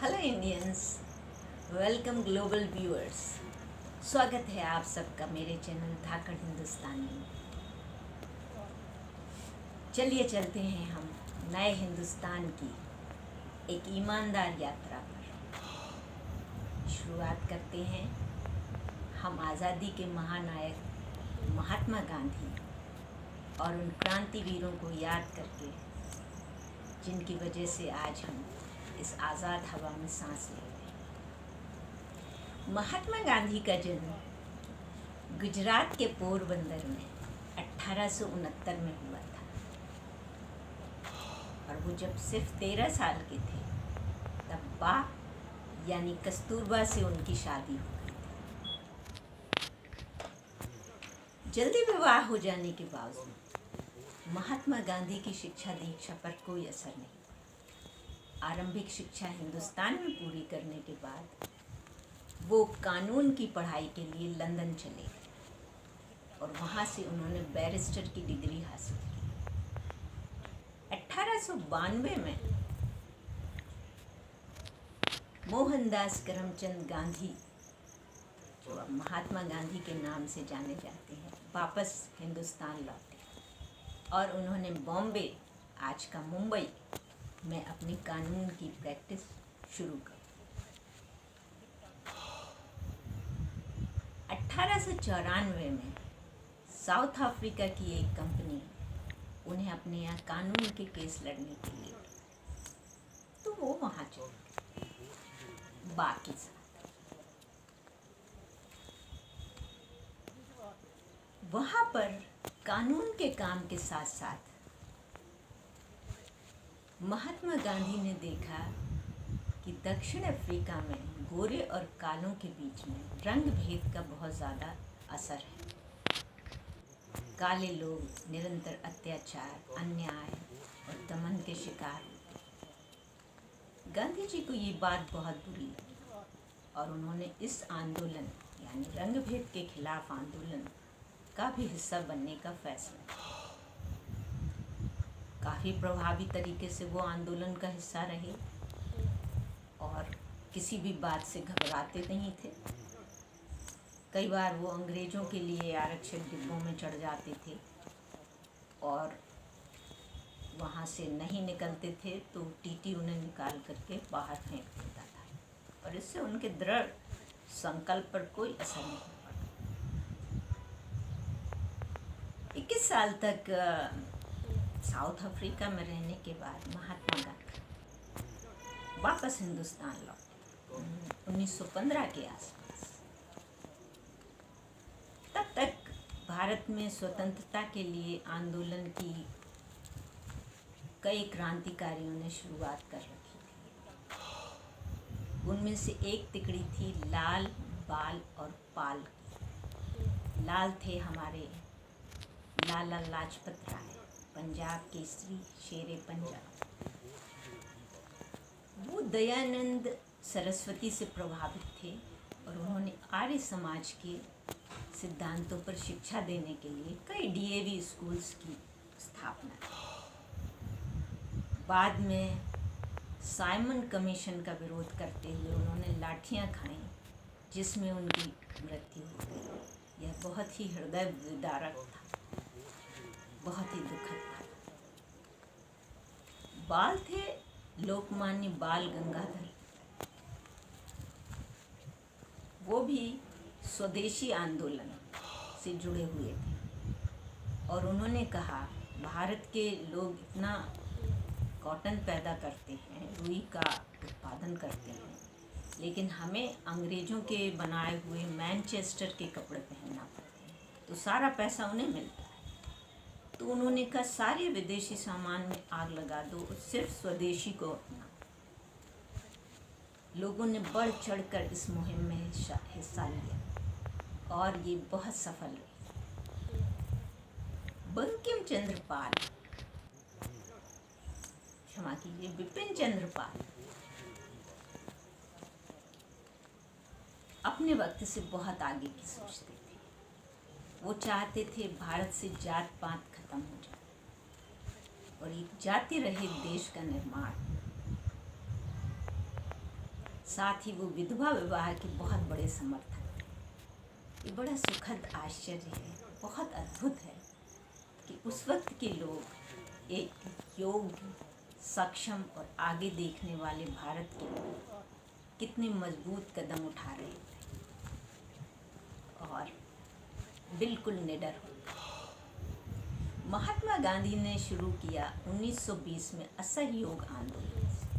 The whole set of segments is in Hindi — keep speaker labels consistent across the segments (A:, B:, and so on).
A: Hello Indians, welcome global viewers. स्वागत है आप सबका मेरे चैनल धाकड़ हिंदुस्तानी में। चलिए चलते हैं हम नए हिंदुस्तान की एक ईमानदार यात्रा पर। शुरुआत करते हैं हम आज़ादी के महानायक महात्मा गांधी और उन क्रांतिवीरों को याद करके जिनकी वजह से आज हम इस आज़ाद हवा में सांस ले रहे हैं। महात्मा गांधी का जन्म गुजरात के पोरबंदर में 1869 में हुआ था और वो जब सिर्फ 13 साल के थे तब बा यानी कस्तूरबा से उनकी शादी हो गई थी। जल्दी विवाह हो जाने के बावजूद महात्मा गांधी की शिक्षा दीक्षा पर कोई असर नहीं। आरंभिक शिक्षा हिंदुस्तान में पूरी करने के बाद वो कानून की पढ़ाई के लिए लंदन चले गए और वहाँ से उन्होंने बैरिस्टर की डिग्री हासिल की। 1892 में मोहनदास करमचंद गांधी, जो अब महात्मा गांधी के नाम से जाने जाते हैं, वापस हिंदुस्तान लौटे और उन्होंने बॉम्बे, आज का मुंबई, में अपनी कानून की प्रैक्टिस शुरू कर। 1894 में साउथ अफ्रीका की एक कंपनी उन्हें अपने यहाँ कानून के केस लड़ने के लिए, तो वो वहाँ चले गए बाकी साथ। वहाँ पर कानून के काम के साथ साथ महात्मा गांधी ने देखा कि दक्षिण अफ्रीका में गोरे और कालों के बीच में रंग भेद का बहुत ज़्यादा असर है। काले लोग निरंतर अत्याचार, अन्याय और दमन के शिकार होते हैं। गांधी जी को ये बात बहुत बुरी लगी और उन्होंने इस आंदोलन यानी रंग भेद के खिलाफ आंदोलन का भी हिस्सा बनने का फैसला किया। काफ़ी प्रभावी तरीके से वो आंदोलन का हिस्सा रहे और किसी भी बात से घबराते नहीं थे। कई बार वो अंग्रेज़ों के लिए आरक्षित डिब्बों में चढ़ जाते थे और वहाँ से नहीं निकलते थे तो टीटी उन्हें निकाल करके बाहर फेंक देता था और इससे उनके दृढ़ संकल्प पर कोई असर नहीं पड़ा। 21 साल तक साउथ अफ्रीका में रहने के बाद महात्मा गांधी वापस हिंदुस्तान लौटे 1915 के आसपास। तब तक भारत में स्वतंत्रता के लिए आंदोलन की कई क्रांतिकारियों ने शुरुआत कर रखी थी। उनमें से एक तिकड़ी थी लाल, बाल और पाल। लाल थे हमारे लाला लाजपत राय, पंजाब केसरी, शेरे पंजाब। वो दयानंद सरस्वती से प्रभावित थे और उन्होंने आर्य समाज के सिद्धांतों पर शिक्षा देने के लिए कई डीएवी स्कूल्स की स्थापना की। बाद में साइमन कमीशन का विरोध करते हुए उन्होंने लाठियां खाईं जिसमें उनकी मृत्यु हो गई। यह बहुत ही हृदय विदारक था, बहुत ही दुखद था। बाल थे लोकमान्य बाल गंगाधर। वो भी स्वदेशी आंदोलन से जुड़े हुए थे और उन्होंने कहा भारत के लोग इतना कॉटन पैदा करते हैं, रुई का उत्पादन करते हैं, लेकिन हमें अंग्रेज़ों के बनाए हुए मैनचेस्टर के कपड़े पहनना पड़ते हैं, तो सारा पैसा उन्हें मिलता है। तो उन्होंने कहा सारे विदेशी सामान में आग लगा दो, सिर्फ स्वदेशी को अपना। लोगों ने बढ़ चढ़कर इस मुहिम में हिस्सा लिया और ये बहुत सफल रही। बंकिम चंद्र पाल, क्षमा कीजिए, बिपिन चंद्र पाल अपने वक्त से बहुत आगे की सोचते थे। वो चाहते थे भारत से जात पात खत्म हो जाए और एक जाति रहित देश का निर्माण। साथ ही वो विधवा विवाह के बहुत बड़े समर्थक थे। ये बड़ा सुखद आश्चर्य है, बहुत अद्भुत है कि उस वक्त के लोग एक योग्य, सक्षम और आगे देखने वाले भारत के लोग कितने मजबूत कदम उठा रहे थे और बिल्कुल निडर होकर। महात्मा गांधी ने शुरू किया 1920 में असहयोग आंदोलन से।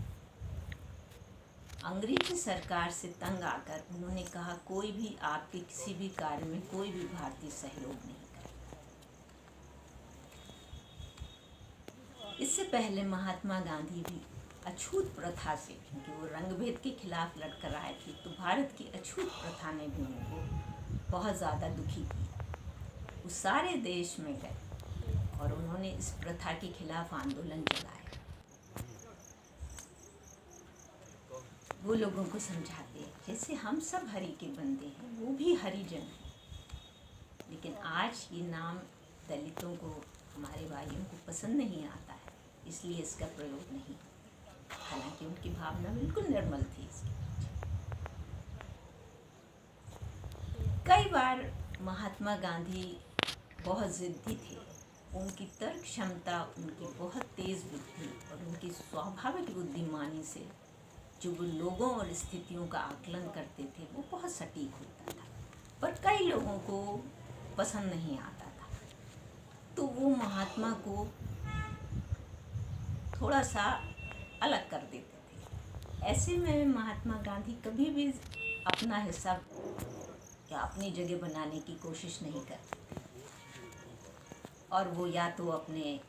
A: अंग्रेजी सरकार से तंग आकर उन्होंने कहा, कोई भी आपके किसी भी कार्य में कोई भी भारतीय सहयोग नहीं करेगा। इससे पहले महात्मा गांधी भी अछूत प्रथा से, क्योंकि वो रंगभेद के खिलाफ लड़कर आए थे, तो भारत की अछूत प्रथा ने भी उनको बहुत ज़्यादा दुखी किया। वो सारे देश में गए और उन्होंने इस प्रथा के खिलाफ आंदोलन चलाया। वो लोगों को समझाते हैं जैसे हम सब हरि के बंदे हैं, वो भी हरिजन हैं, लेकिन आज ये नाम दलितों को, हमारे भाइयों को पसंद नहीं आता है, इसलिए इसका प्रयोग नहीं। हालांकि उनकी भावना बिल्कुल निर्मल थी इसके पीछे। कई बार महात्मा गांधी बहुत ज़िद्दी थे। उनकी तर्क क्षमता, उनकी बहुत तेज़ बुद्धि और उनकी स्वाभाविक बुद्धिमानी से जो वो लोगों और स्थितियों का आकलन करते थे वो बहुत सटीक होता था, पर कई लोगों को पसंद नहीं आता था, तो वो महात्मा को थोड़ा सा अलग कर देते थे। ऐसे में महात्मा गांधी कभी भी अपना हिस्सा या अपनी जगह बनाने की कोशिश नहीं करते थे, और वो या तो अपने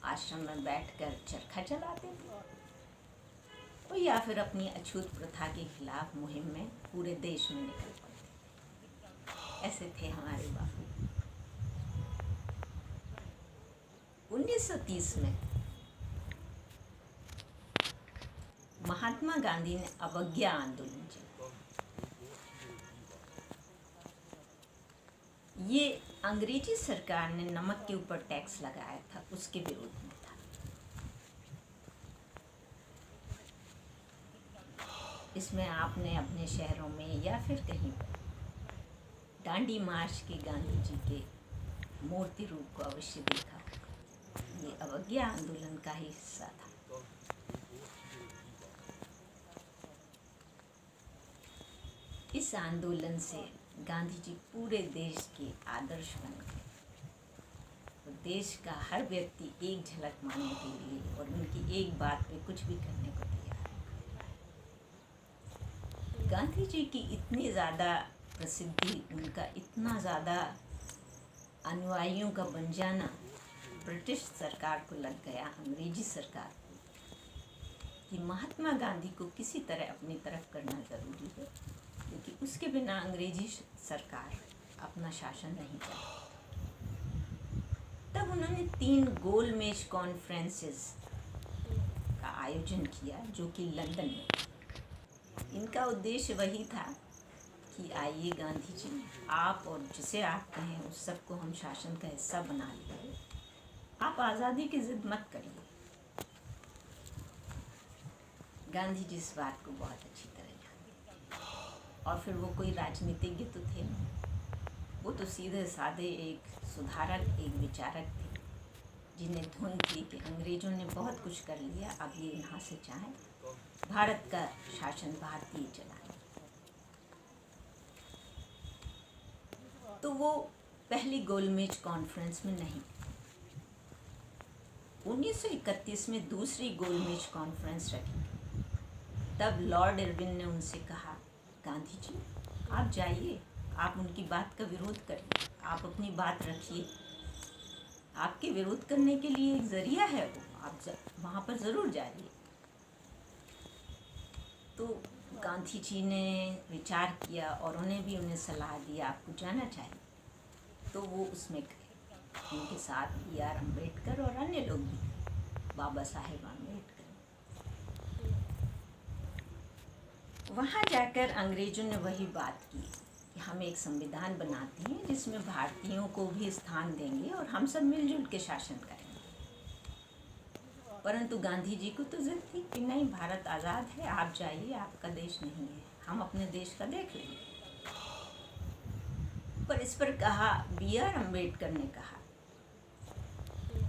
A: आश्रम में बैठकर चरखा चलाते थे और या फिर अपनी अछूत प्रथा के खिलाफ मुहिम में पूरे देश में निकल पड़ते थे। ऐसे थे हमारे बापू। 1930 में महात्मा गांधी ने अवज्ञा आंदोलन चलाया। ये अंग्रेजी सरकार ने नमक के ऊपर टैक्स लगाया था, उसके विरोध में था। इसमें आपने अपने शहरों में या फिर कहीं पर डांडी मार्च के गांधी जी के मूर्ति रूप को अवश्य देखा होगा। ये अवज्ञा आंदोलन का ही हिस्सा था। इस आंदोलन से गांधी जी पूरे देश के आदर्श बन गए और देश का हर व्यक्ति एक झलक मानने के लिए और उनकी एक बात पे कुछ भी करने को तैयार है। गांधी जी की इतनी ज़्यादा प्रसिद्धि, उनका इतना ज़्यादा अनुयायियों का बन जाना ब्रिटिश सरकार को लग गया, अंग्रेजी सरकार को, कि महात्मा गांधी को किसी तरह अपनी तरफ करना ज़रूरी है, क्योंकि उसके बिना अंग्रेजी सरकार अपना शासन नहीं कर। तब उन्होंने 3 गोलमेज कॉन्फ्रेंसेस का आयोजन किया, जो कि लंदन में। इनका उद्देश्य वही था कि आइए गांधी जी, आप और जिसे आप कहें उस सबको हम शासन का हिस्सा बना लेंगे, आप आज़ादी की जिद मत करिए। गांधी जी इस बात को बहुत अच्छी तरह जानते, और फिर वो कोई राजनीतिज्ञ तो थे नहीं, वो तो सीधे साधे एक सुधारक, एक विचारक थे, जिन्हें धुन थी कि अंग्रेजों ने बहुत कुछ कर लिया, अब ये यहाँ से चाहें भारत का शासन भारतीय चलाएं। तो वो पहली गोलमेज कॉन्फ्रेंस में नहीं। 1931 में दूसरी गोलमेज कॉन्फ्रेंस रखी। तब लॉर्ड इरविन ने उनसे कहा, गांधी जी आप जाइए, आप उनकी बात का विरोध करिए, आप अपनी बात रखिए, आपके विरोध करने के लिए एक जरिया है वो, आप वहाँ पर ज़रूर जाइए। तो गांधी जी ने विचार किया और उन्हें भी उन्हें सलाह दिया आपको जाना चाहिए, तो वो उसमें गए। उनके साथ B.R. अम्बेडकर और अन्य लोग भी थे, बाबा साहेब अम्बेडकर। वहाँ जाकर अंग्रेजों ने वही बात की कि हम एक संविधान बनाते हैं जिसमें भारतीयों को भी स्थान देंगे और हम सब मिलजुल के शासन करेंगे। परंतु गांधी जी को तो जिद थी कि नहीं, भारत आज़ाद है, आप जाइए, आपका देश नहीं है, हम अपने देश का देख लेंगे। पर इस पर कहा, B.R. अम्बेडकर ने कहा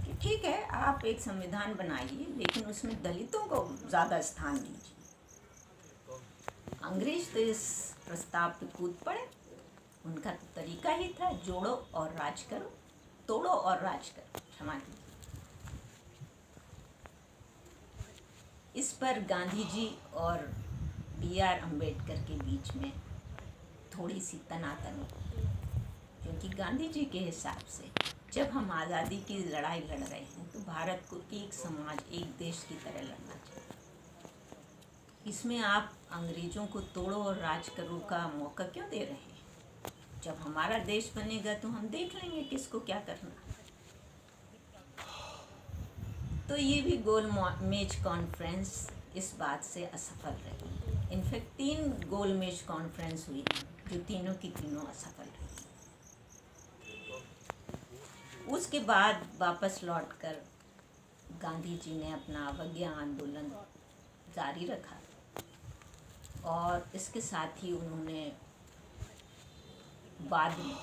A: कि ठीक है, आप एक संविधान बनाइए, लेकिन उसमें दलितों को ज़्यादा स्थान दीजिए। अंग्रेज तो इस प्रस्ताव पे कूद पड़े। उनका तो तरीका ही था, जोड़ो और राज करो, तोड़ो और राज करो। क्षमा कीजिए। इस पर गांधी जी और B.R. अम्बेडकर के बीच में थोड़ी सी तनातनी, क्योंकि गांधी जी के हिसाब से जब हम आज़ादी की लड़ाई लड़ रहे हैं तो भारत को एक समाज, एक देश की तरह लड़ना चाहिए। इसमें आप अंग्रेज़ों को तोड़ो और राज करो का मौका क्यों दे रहे हैं? जब हमारा देश बनेगा तो हम देख लेंगे किसको क्या करना। तो ये भी गोल मेज कॉन्फ्रेंस इस बात से असफल रही। इनफैक्ट 3 गोल मेज कॉन्फ्रेंस हुई जो तीनों की तीनों असफल रही। उसके बाद वापस लौटकर गांधी जी ने अपना अवज्ञा आंदोलन जारी रखा और इसके साथ ही उन्होंने बाद में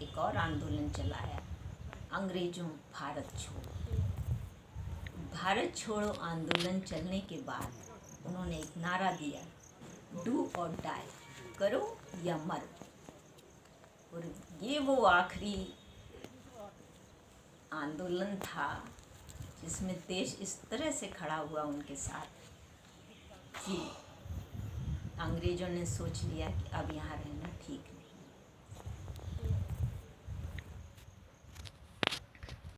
A: एक और आंदोलन चलाया, अंग्रेजों भारत छोड़ो। भारत छोड़ो आंदोलन चलने के बाद उन्होंने एक नारा दिया, डू और डाई, करो या मरो। और ये वो आखिरी आंदोलन था जिसमें देश इस तरह से खड़ा हुआ उनके साथ कि अंग्रेज़ों ने सोच लिया कि अब यहाँ रहना ठीक नहीं।